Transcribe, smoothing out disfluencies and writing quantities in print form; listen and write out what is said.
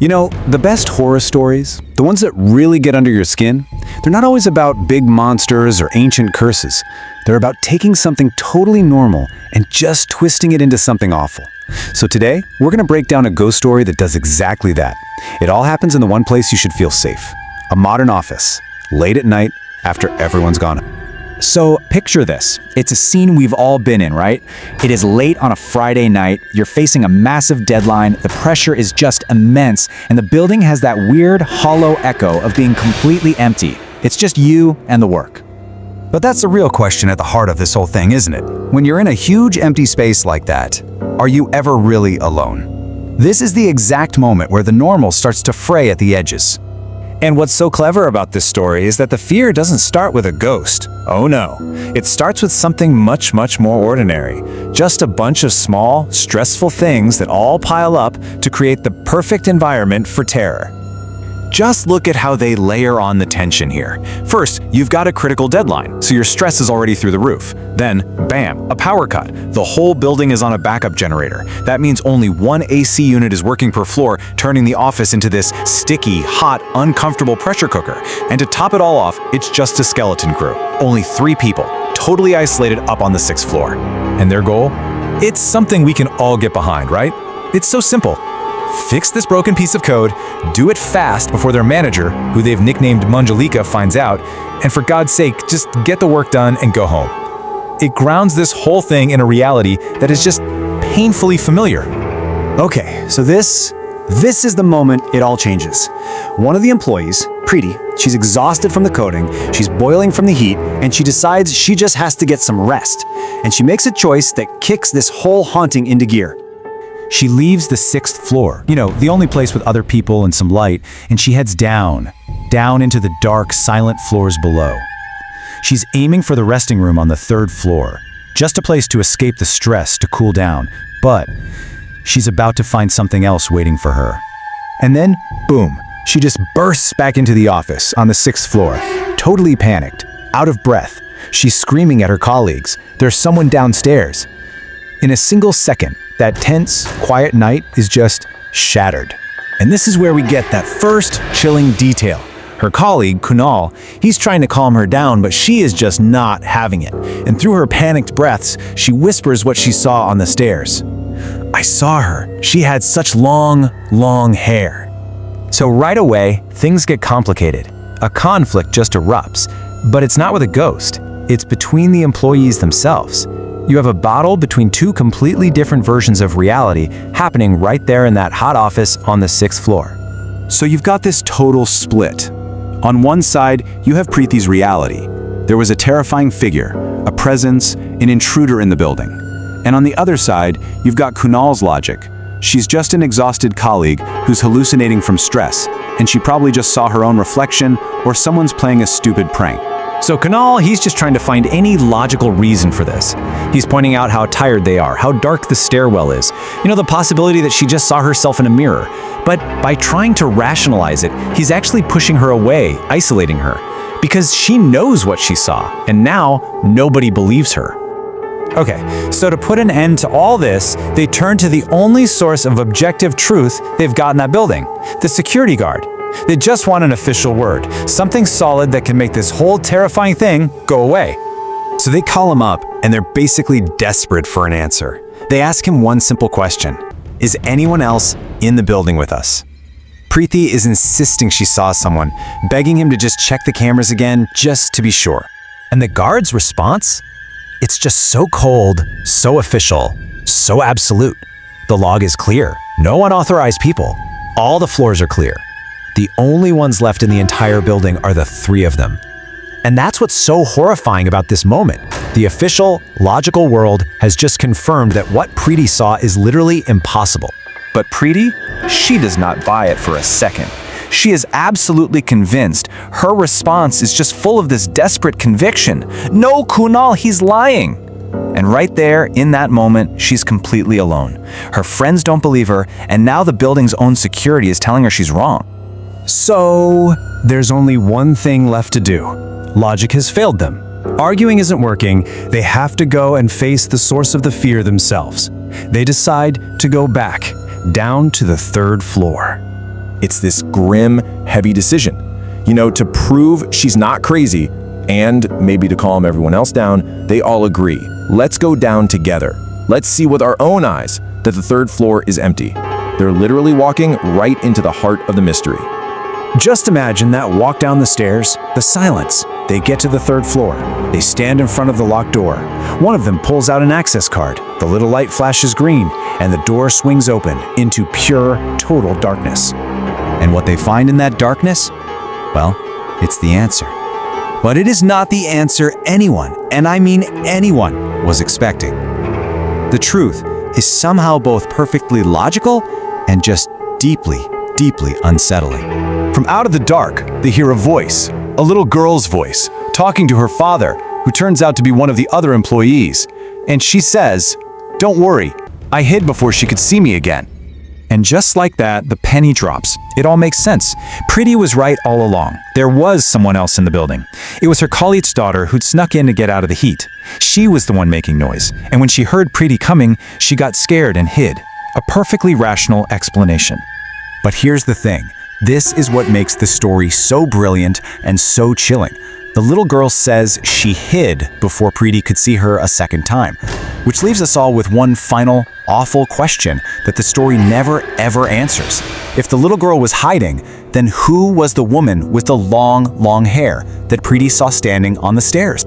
You know, the best horror stories, the ones that really get under your skin, they're not always about big monsters or ancient curses. They're about taking something totally normal and just twisting it into something awful. So today, we're gonna break down a ghost story that does exactly that. It all happens in the one place you should feel safe. A modern office, late at night, after everyone's gone. So picture this. It's a scene we've all been in, right? It is late on a Friday night, you're facing a massive deadline, the pressure is just immense, and the building has that weird, hollow echo of being completely empty. It's just you and the work. But that's the real question at the heart of this whole thing, isn't it? When you're in a huge empty space like that, are you ever really alone? This is the exact moment where the normal starts to fray at the edges. And what's so clever about this story is that the fear doesn't start with a ghost. Oh no. It starts with something much, much more ordinary. Just a bunch of small, stressful things that all pile up to create the perfect environment for terror. Just look at how they layer on the tension here. First, you've got a critical deadline, so your stress is already through the roof. Then, bam, a power cut. The whole building is on a backup generator. That means only one AC unit is working per floor, turning the office into this sticky, hot, uncomfortable pressure cooker. And to top it all off, it's just a skeleton crew. Only 3 people, totally isolated up on the 6th floor. And their goal? It's something we can all get behind, right? It's so simple. Fix this broken piece of code, do it fast before their manager, who they've nicknamed Manjalika, finds out, and for God's sake, just get the work done and go home. It grounds this whole thing in a reality that is just painfully familiar. Okay, so this is the moment it all changes. One of the employees, Preeti, she's exhausted from the coding, she's boiling from the heat, and she decides she just has to get some rest. And she makes a choice that kicks this whole haunting into gear. She leaves the 6th floor, the only place with other people and some light, and she heads down into the dark, silent floors below. She's aiming for the resting room on the 3rd floor, just a place to escape the stress, to cool down, but she's about to find something else waiting for her. And then, boom, she just bursts back into the office on the 6th floor, totally panicked, out of breath. She's screaming at her colleagues. There's someone downstairs. In a single second, that tense, quiet night is just shattered. And this is where we get that first chilling detail. Her colleague, Kunal, he's trying to calm her down, but she is just not having it. And through her panicked breaths, she whispers what she saw on the stairs. I saw her. She had such long, long hair. So right away, things get complicated. A conflict just erupts, but it's not with a ghost. It's between the employees themselves. You have a battle between 2 completely different versions of reality happening right there in that hot office on the 6th floor. So you've got this total split. On one side, you have Preeti's reality. There was a terrifying figure, a presence, an intruder in the building. And on the other side, you've got Kunal's logic. She's just an exhausted colleague who's hallucinating from stress, and she probably just saw her own reflection or someone's playing a stupid prank. So Kunal, he's just trying to find any logical reason for this. He's pointing out how tired they are, how dark the stairwell is, the possibility that she just saw herself in a mirror. But by trying to rationalize it, he's actually pushing her away, isolating her, because she knows what she saw, and now nobody believes her. Okay, so to put an end to all this, they turn to the only source of objective truth they've got in that building, the security guard. They just want an official word, something solid that can make this whole terrifying thing go away. So they call him up, and they're basically desperate for an answer. They ask him one simple question. Is anyone else in the building with us? Preeti is insisting she saw someone, begging him to just check the cameras again, just to be sure. And the guard's response? It's just so cold, so official, so absolute. The log is clear. No unauthorized people. All the floors are clear. The only ones left in the entire building are the 3 of them. And that's what's so horrifying about this moment. The official, logical world has just confirmed that what Preeti saw is literally impossible. But Preeti, she does not buy it for a second. She is absolutely convinced. Her response is just full of this desperate conviction. No, Kunal, he's lying. And right there, in that moment, she's completely alone. Her friends don't believe her, and now the building's own security is telling her she's wrong. So, there's only one thing left to do. Logic has failed them. Arguing isn't working. They have to go and face the source of the fear themselves. They decide to go back, down to the 3rd floor. It's this grim, heavy decision. To prove she's not crazy, and maybe to calm everyone else down, they all agree. Let's go down together. Let's see with our own eyes that the third floor is empty. They're literally walking right into the heart of the mystery. Just imagine that walk down the stairs, the silence. They get to the third floor. They stand in front of the locked door. One of them pulls out an access card. The little light flashes green, and the door swings open into pure, total darkness. And what they find in that darkness? Well, it's the answer. But it is not the answer anyone, and I mean anyone, was expecting. The truth is somehow both perfectly logical and just deeply, deeply unsettling. From out of the dark, they hear a voice, a little girl's voice, talking to her father, who turns out to be one of the other employees. And she says, "Don't worry, I hid before she could see me again." And just like that, the penny drops. It all makes sense. Preeti was right all along. There was someone else in the building. It was her colleague's daughter who'd snuck in to get out of the heat. She was the one making noise. And when she heard Preeti coming, she got scared and hid. A perfectly rational explanation. But here's the thing. This is what makes the story so brilliant and so chilling. The little girl says she hid before Preeti could see her a second time, which leaves us all with one final, awful question that the story never ever answers. If the little girl was hiding, then who was the woman with the long, long hair that Preeti saw standing on the stairs?